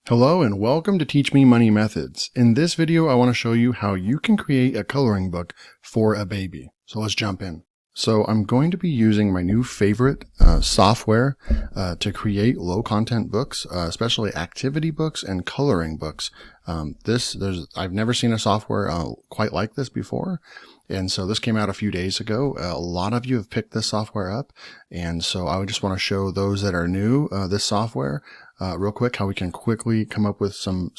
Hello and welcome to Teach Me Money Methods. In this video, I want to show you how you can create a coloring book for a baby. So let's jump in. So I'm going to be using my new favorite software to create low content books, especially activity books and coloring books. I've never seen a software quite like this before. And so this came out a few days ago. A lot of you have picked this software up. And so I would just want to show those that are new this software real quick, how we can quickly come up with some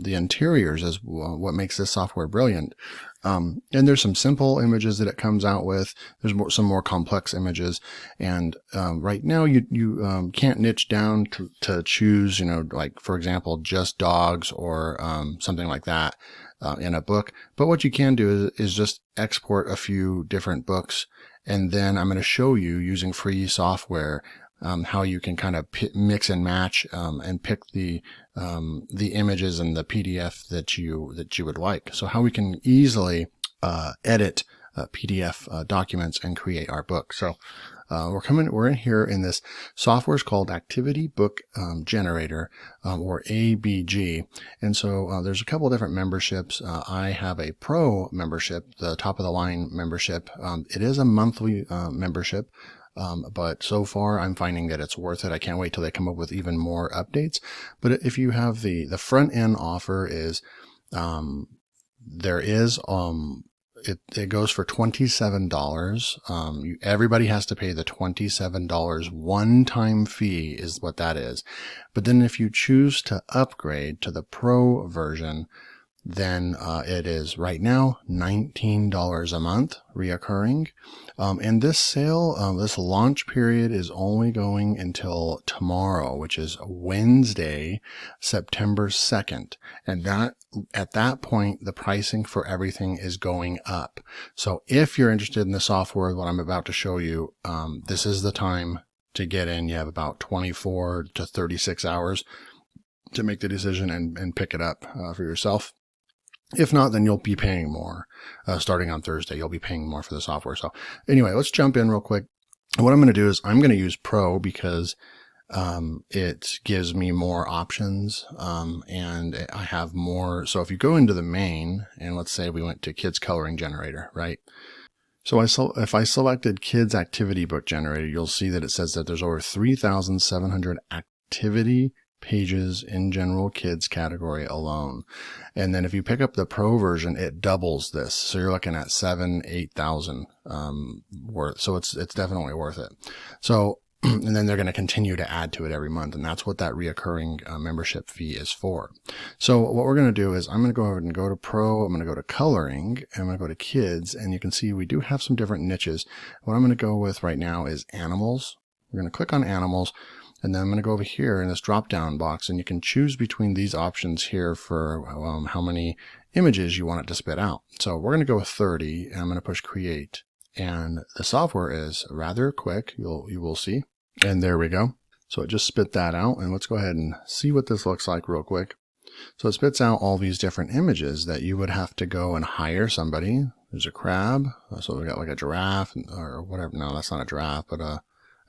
the interiors as what makes this software brilliant. And there's some simple images that it comes out with. There's some more complex images. And right now you can't niche down to choose, like, for example, just dogs or something like that in a book. But what you can do is just export a few different books. And then I'm going to show you using free software how you can kind of mix and match and pick the images and the PDF that you would like. So how we can easily edit PDF documents and create our book. So we're in here in this software is called Activity Book Generator or ABG. And so there's a couple of different memberships. I have a pro membership, the top of the line membership. It is a monthly membership. But so far I'm finding that it's worth it. I can't wait till they come up with even more updates. But if you have the front end offer is, it goes for $27. Everybody has to pay the $27 one-time fee is what that is. But then if you choose to upgrade to the pro version, then it is right now $19 a month reoccurring. And this sale, this launch period is only going until tomorrow, which is Wednesday, September 2nd. And at that point, the pricing for everything is going up. So if you're interested in the software, what I'm about to show you, this is the time to get in. You have about 24 to 36 hours to make the decision and pick it up for yourself. If not, then you'll be paying more. Starting on Thursday, you'll be paying more for the software. So anyway, let's jump in real quick. What I'm going to do is I'm going to use Pro because it gives me more options and I have more. So if you go into the main, and let's say we went to Kids Coloring Generator, right? So if I selected Kids Activity Book Generator, you'll see that it says that there's over 3,700 activity pages in general kids category alone. And then if you pick up the pro version, it doubles this. So you're looking at 8,000 worth. So it's definitely worth it. So, and then they're going to continue to add to it every month. And that's what that reoccurring membership fee is for. So what we're going to do is I'm going to go ahead and go to pro. I'm going to go to coloring and I'm going to go to kids. And you can see we do have some different niches. What I'm going to go with right now is animals. We're going to click on animals. And then I'm going to go over here in this drop-down box, and you can choose between these options here for how many images you want it to spit out. So we're going to go with 30, and I'm going to push create. And the software is rather quick, you will see. And there we go. So it just spit that out, and let's go ahead and see what this looks like real quick. So it spits out all these different images that you would have to go and hire somebody. There's a crab, so we got like a giraffe or whatever. No, that's not a giraffe, but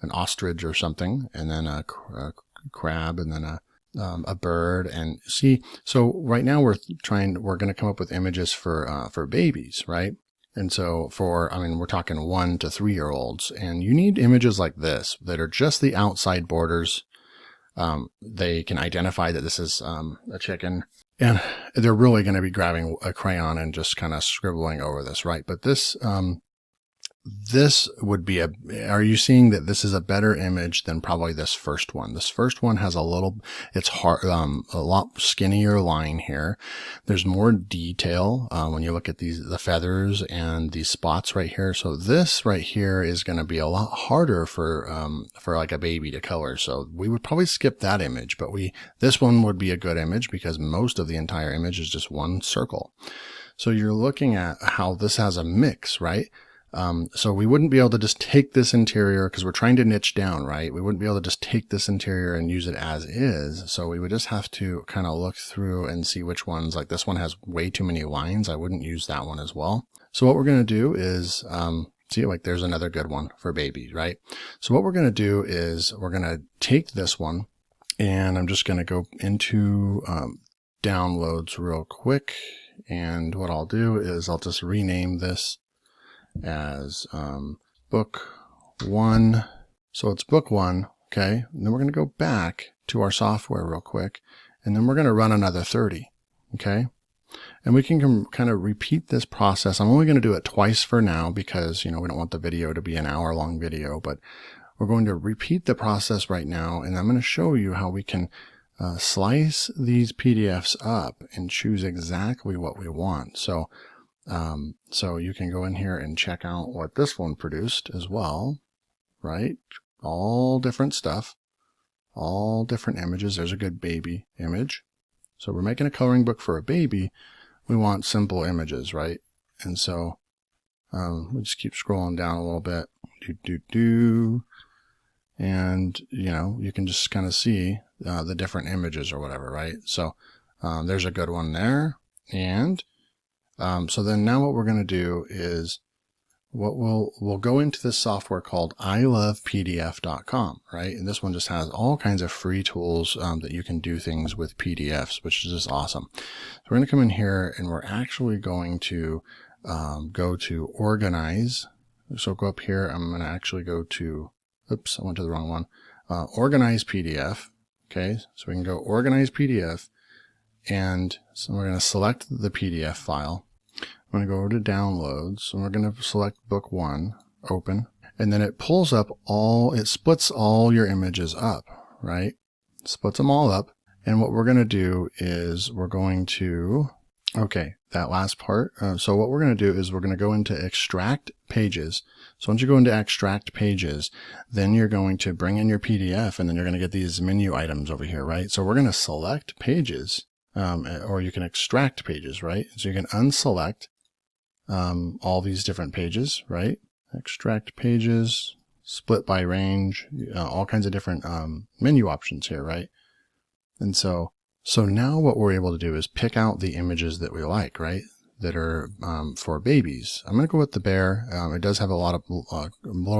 an ostrich or something, and then a crab, and then a bird. And see, so right now we're going to come up with images for babies, right? And so we're talking 1 to 3 year olds, and you need images like this that are just the outside borders. They can identify that this is a chicken, and they're really going to be grabbing a crayon and just kind of scribbling over this, right? But this would be are you seeing that this is a better image than probably this first one? This first one has it's hard, a lot skinnier line here. There's more detail, when you look at the feathers and these spots right here. So this right here is going to be a lot harder for like a baby to color. So we would probably skip that image, but this one would be a good image because most of the entire image is just one circle. So you're looking at how this has a mix, right? So we wouldn't be able to just take this interior because we're trying to niche down, right? We wouldn't be able to just take this interior and use it as is. So we would just have to kind of look through and see which ones, like this one has way too many lines. I wouldn't use that one as well. So what we're going to do is, see, like there's another good one for babies, right? So what we're going to do is we're going to take this one And I'm just going to go into downloads real quick. And what I'll do is I'll just rename this as book 1. So it's book 1. Okay. And then we're going to go back to our software real quick. And then we're going to run another 30. Okay. And we can kind of repeat this process. I'm only going to do it twice for now because, we don't want the video to be an hour-long video, but we're going to repeat the process right now. And I'm going to show you how we can slice these PDFs up and choose exactly what we want. So you can go in here and check out what this one produced as well, right? All different stuff, all different images. There's a good baby image. So we're making a coloring book for a baby. We want simple images, right? And so we just keep scrolling down a little bit. And, you can just kind of see the different images or whatever, right? So there's a good one there. And so then now what we're going to do is we'll go into this software called ilovepdf.com, right? And this one just has all kinds of free tools that you can do things with PDFs, which is just awesome. So we're going to come in here and we're actually going to go to organize. So go up here. I'm going to actually go to, oops, I went to the wrong one. Organize PDF. Okay. So we can go organize PDF. And so we're going to select the PDF file. I'm going to go over to downloads and we're going to select book 1, open, and then it pulls up it splits all your images up, right? Splits them all up. And what we're going to do is we're going to, that last part. So what we're going to do is we're going to go into extract pages. So once you go into extract pages, then you're going to bring in your PDF and then you're going to get these menu items over here, right? So we're going to select pages, or you can extract pages, right? So you can unselect all these different pages, right? Extract pages, split by range, all kinds of different menu options here, right? And so now what we're able to do is pick out the images that we like, right? That are for babies. I'm going to go with the bear. It does have a little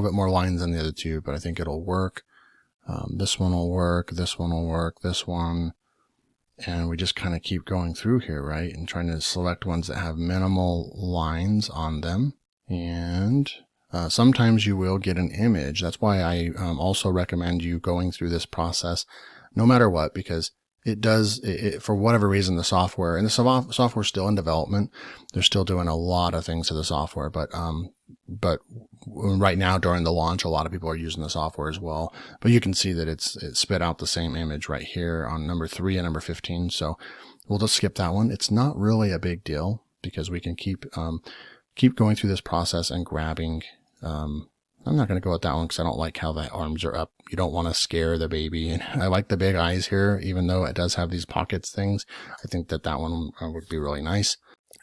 bit more lines than the other two, but I think it'll work. This one will work. This one will work. This one. And we just kind of keep going through here, right? And trying to select ones that have minimal lines on them. And sometimes you will get an image. That's why I also recommend you going through this process no matter what, because it does, for whatever reason, the software, and the software is still in development. They're still doing a lot of things to the software, but right now during the launch, a lot of people are using the software as well. But you can see that it spit out the same image right here on number 3 and number 15. So we'll just skip that one. It's not really a big deal because we can keep going through this process and grabbing. I'm not going to go with that one because I don't like how the arms are up. You don't want to scare the baby. And I like the big eyes here, even though it does have these pockets things. I think that one would be really nice.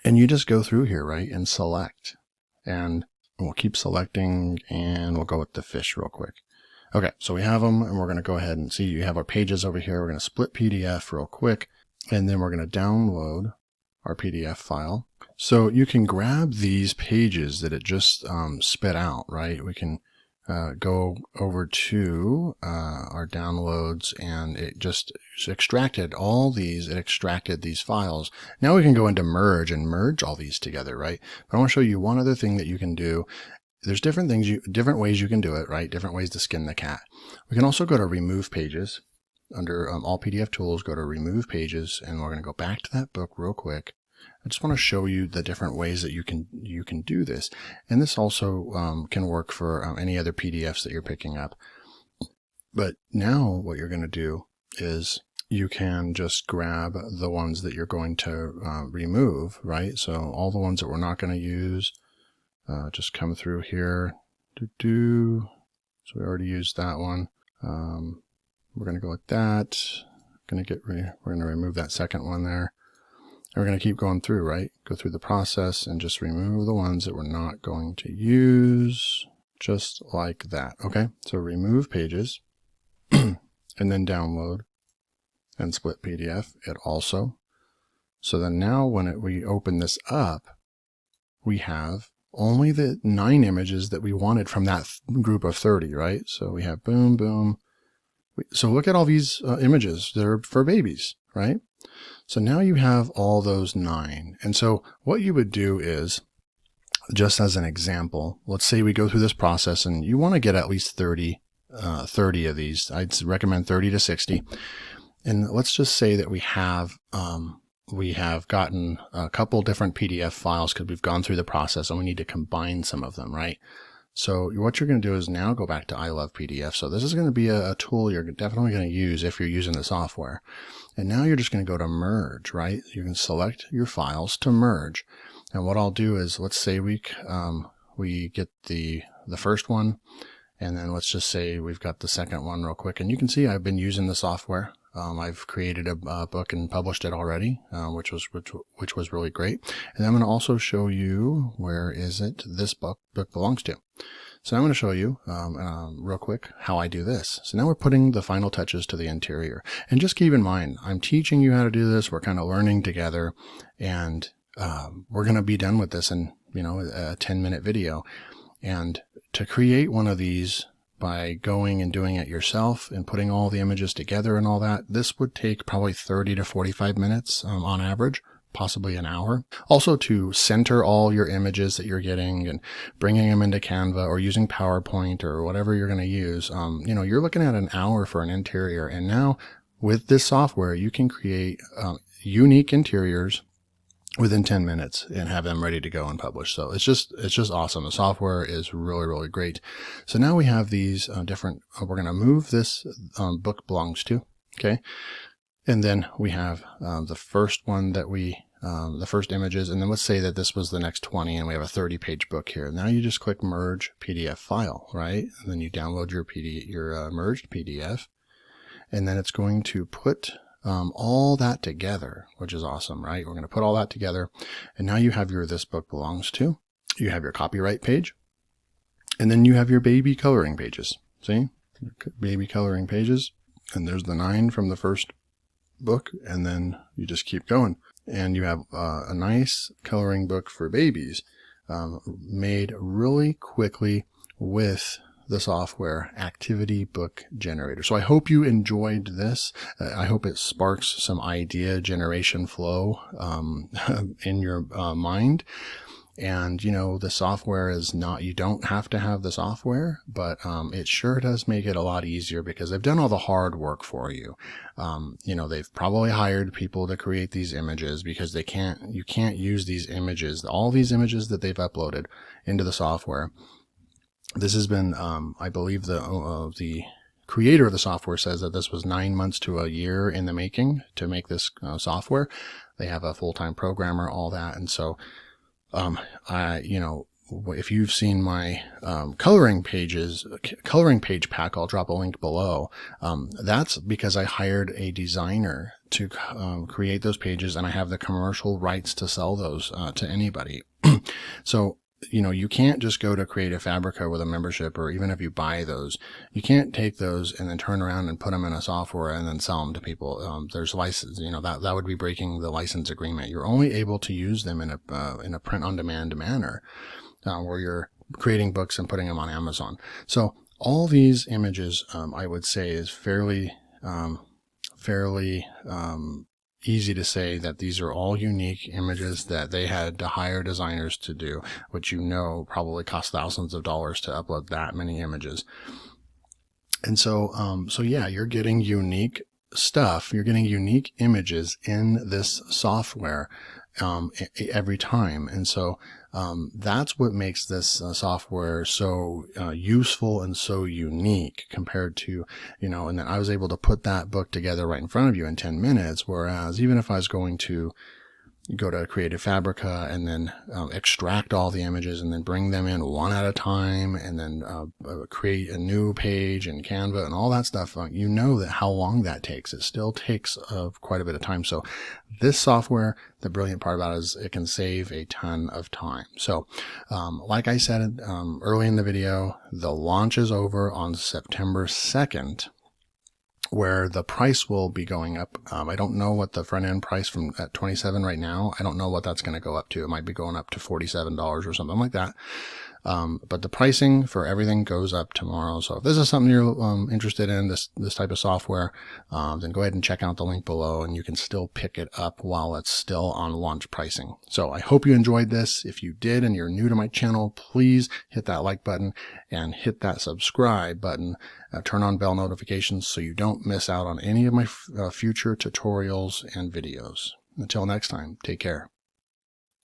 And you just go through here, right, and select. And we'll keep selecting and we'll go with the fish real quick. Okay, so we have them and we're going to go ahead and see you have our pages over here. We're going to split PDF real quick and then we're going to download our PDF file. So you can grab these pages that it just spit out, right? We can go over to our downloads and it just extracted all these. It extracted these files. Now we can go into merge and merge all these together, right? But I want to show you one other thing that you can do. There's different ways you can do it, right? Different ways to skin the cat. We can also go to remove pages. Under all PDF tools, go to remove pages, and we're going to go back to that book real quick. I just want to show you the different ways that you can do this. And this also can work for any other PDFs that you're picking up. But now what you're going to do is you can just grab the ones that you're going to remove, right? So all the ones that we're not going to use, just come through here. So we already used that one. We're going to go with that. We're going to remove that second one there. And we're going to keep going through, right? Go through the process and just remove the ones that we're not going to use, just like that. Okay, so remove pages and then download and split PDF it also. So then now when we open this up, we have only the 9 images that we wanted from that group of 30, right? So we have boom, boom. So look at all these images. They're for babies, right? So now you have all those 9. And so what you would do is, just as an example, let's say we go through this process and you want to get at least 30 of these. I'd recommend 30 to 60. And let's just say that we have gotten a couple different PDF files because we've gone through the process and we need to combine some of them, right? So what you're going to do is now go back to I Love PDF. So this is going to be a tool you're definitely going to use if you're using the software. And now you're just going to go to merge, right? You can select your files to merge. And what I'll do is, let's say we get the first one, and then let's just say we've got the second one real quick. And you can see I've been using the software. I've created a book and published it already, which was really great. And I'm going to also show you, where is it this book belongs to. So I'm going to show you real quick how I do this. So now we're putting the final touches to the interior. And just keep in mind, I'm teaching you how to do this. We're kind of learning together, and we're going to be done with this in, a 10-minute video. And to create one of these by going and doing it yourself and putting all the images together and all that, this would take probably 30 to 45 minutes on average, possibly an hour. Also, to center all your images that you're getting and bringing them into Canva or using PowerPoint or whatever you're going to use, you're looking at an hour for an interior. And now with this software, you can create unique interiors within 10 minutes and have them ready to go and publish. So it's just awesome. The software is really, really great. So now we have these different, we're going to move this book belongs to, okay? And then we have the first one that the first images, and then let's say that this was the next 20 and we have a 30-page book here. Now you just click merge PDF file, right? And then you download your merged PDF, and then it's going to put all that together, which is awesome, right? We're going to put all that together, and now you have your this book belongs to, you have your copyright page, and then you have your baby coloring pages. See, baby coloring pages, and there's the 9 from the first book, and then you just keep going, and you have a nice coloring book for babies, made really quickly with the software Activity Book Generator. So I hope you enjoyed this. I hope it sparks some idea generation flow in your mind. And, the software is not, you don't have to have the software, but it sure does make it a lot easier because they've done all the hard work for you. They've probably hired people to create these images because you can't use these images, all these images that they've uploaded into the software. This has been, I believe the creator of the software says that this was 9 months to a year in the making to make this software. They have a full-time programmer, all that. And so, if you've seen my coloring page pack, I'll drop a link below. That's because I hired a designer to create those pages, and I have the commercial rights to sell those to anybody. So, you can't just go to Creative Fabrica with a membership, or even if you buy those, you can't take those and then turn around and put them in a software and then sell them to people. There's license, that would be breaking the license agreement. You're only able to use them in a print-on-demand manner, where you're creating books and putting them on Amazon. So all these images, I would say, is fairly easy to say that these are all unique images that they had to hire designers to do, which probably cost thousands of dollars to upload that many images. And so yeah, you're getting unique stuff. You're getting unique images in this software every time. And so that's what makes this software so useful and so unique compared to, and then I was able to put that book together right in front of you in 10 minutes. Whereas even if I was going to go to Creative Fabrica and then extract all the images and then bring them in one at a time and then create a new page in Canva and all that stuff, that how long that takes. It still takes quite a bit of time. So this software, the brilliant part about it is it can save a ton of time. So like I said early in the video, the launch is over on September 2nd. Where the price will be going up. I don't know what the front end price at $27 right now. I don't know what that's going to go up to. It might be going up to $47 or something like that. But the pricing for everything goes up tomorrow. So if this is something you're interested in, this type of software, then go ahead and check out the link below, and you can still pick it up while it's still on launch pricing. So I hope you enjoyed this. If you did and you're new to my channel, please hit that like button and hit that subscribe button. Turn on bell notifications so you don't miss out on any of my future tutorials and videos. Until next time, take care.